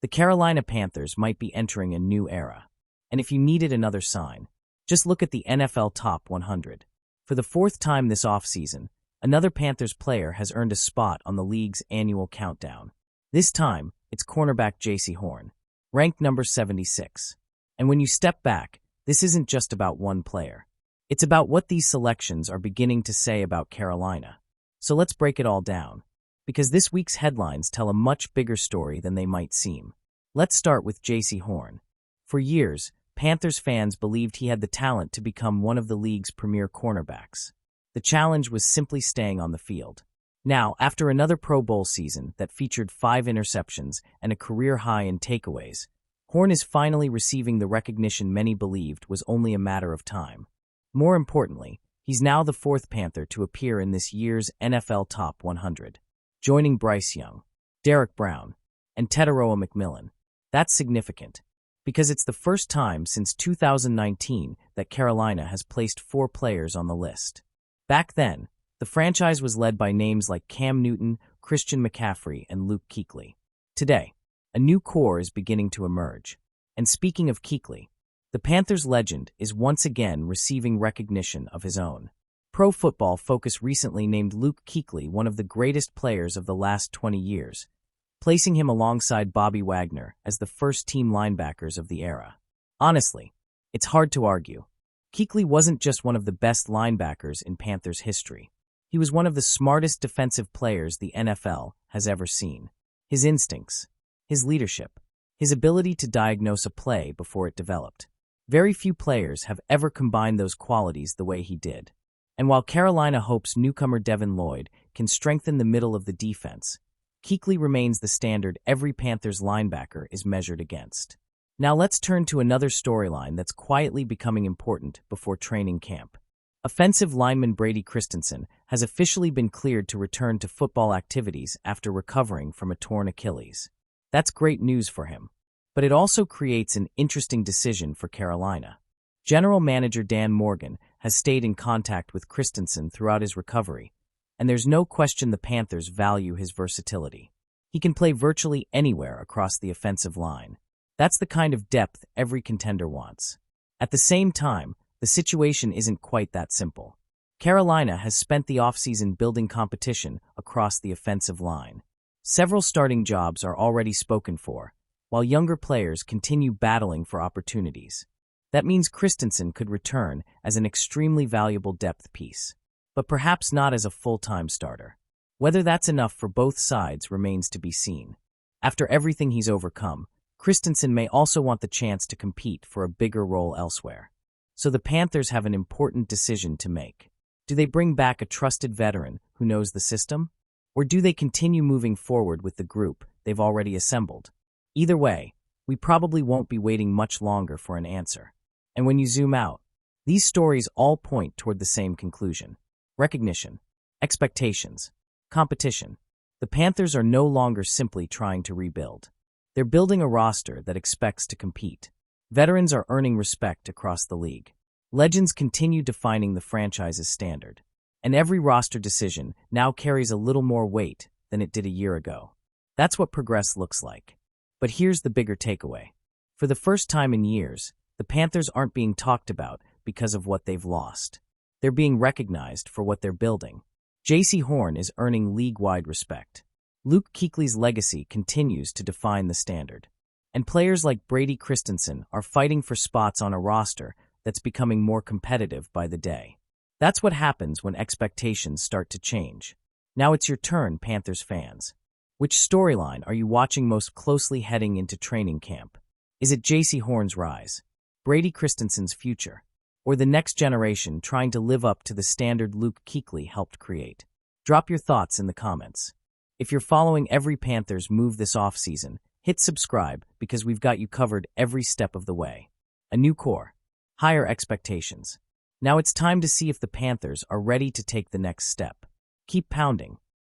The Carolina Panthers might be entering a new era. And if you needed another sign, just look at the NFL Top 100. For the fourth time this offseason, another Panthers player has earned a spot on the league's annual countdown. This time, it's cornerback J.C. Horn, ranked number 76. And when you step back, this isn't just about one player. It's about what these selections are beginning to say about Carolina. So let's break it all down, because this week's headlines tell a much bigger story than they might seem. Let's start with J.C. Horn. For years, Panthers fans believed he had the talent to become one of the league's premier cornerbacks. The challenge was simply staying on the field. Now, after another Pro Bowl season that featured 5 interceptions and a career high in takeaways, Horn is finally receiving the recognition many believed was only a matter of time. More importantly, he's now the 4th Panther to appear in this year's NFL Top 100, joining Bryce Young, Derek Brown, and Teteroa McMillan. That's significant, because it's the first time since 2019 that Carolina has placed 4 players on the list. Back then, the franchise was led by names like Cam Newton, Christian McCaffrey, and Luke Kuechly. Today, a new core is beginning to emerge. And speaking of Kuechly, the Panthers legend is once again receiving recognition of his own. Pro Football Focus recently named Luke Kuechly one of the greatest players of the last 20 years, placing him alongside Bobby Wagner as the first-team linebackers of the era. Honestly, it's hard to argue. Kuechly wasn't just one of the best linebackers in Panthers history. He was one of the smartest defensive players the NFL has ever seen. His instincts, his leadership, his ability to diagnose a play before it developed. Very few players have ever combined those qualities the way he did. And while Carolina hopes newcomer Devin Lloyd can strengthen the middle of the defense, Kuechly remains the standard every Panthers linebacker is measured against. Now let's turn to another storyline that's quietly becoming important before training camp. Offensive lineman Brady Christensen has officially been cleared to return to football activities after recovering from a torn Achilles. That's great news for him, but it also creates an interesting decision for Carolina. General Manager Dan Morgan has stayed in contact with Christensen throughout his recovery, and there's no question the Panthers value his versatility. He can play virtually anywhere across the offensive line. That's the kind of depth every contender wants. At the same time, the situation isn't quite that simple. Carolina has spent the offseason building competition across the offensive line. Several starting jobs are already spoken for, while younger players continue battling for opportunities. That means Christensen could return as an extremely valuable depth piece, but perhaps not as a full-time starter. Whether that's enough for both sides remains to be seen. After everything he's overcome, Christensen may also want the chance to compete for a bigger role elsewhere. So the Panthers have an important decision to make. Do they bring back a trusted veteran who knows the system? Or do they continue moving forward with the group they've already assembled? Either way, we probably won't be waiting much longer for an answer. And when you zoom out, these stories all point toward the same conclusion. Recognition, expectations, competition. The Panthers are no longer simply trying to rebuild. They're building a roster that expects to compete. Veterans are earning respect across the league. Legends continue defining the franchise's standard. And every roster decision now carries a little more weight than it did a year ago. That's what progress looks like. But here's the bigger takeaway. For the first time in years, the Panthers aren't being talked about because of what they've lost. They're being recognized for what they're building. J.C. Horn is earning league-wide respect. Luke Kuechly's legacy continues to define the standard. And players like Brady Christensen are fighting for spots on a roster that's becoming more competitive by the day. That's what happens when expectations start to change. Now it's your turn, Panthers fans. Which storyline are you watching most closely heading into training camp? Is it J.C. Horn's rise, Brady Christensen's future, or the next generation trying to live up to the standard Luke Kuechly helped create? Drop your thoughts in the comments. If you're following every Panthers move this offseason, hit subscribe because we've got you covered every step of the way. A new core, higher expectations. Now it's time to see if the Panthers are ready to take the next step. Keep pounding.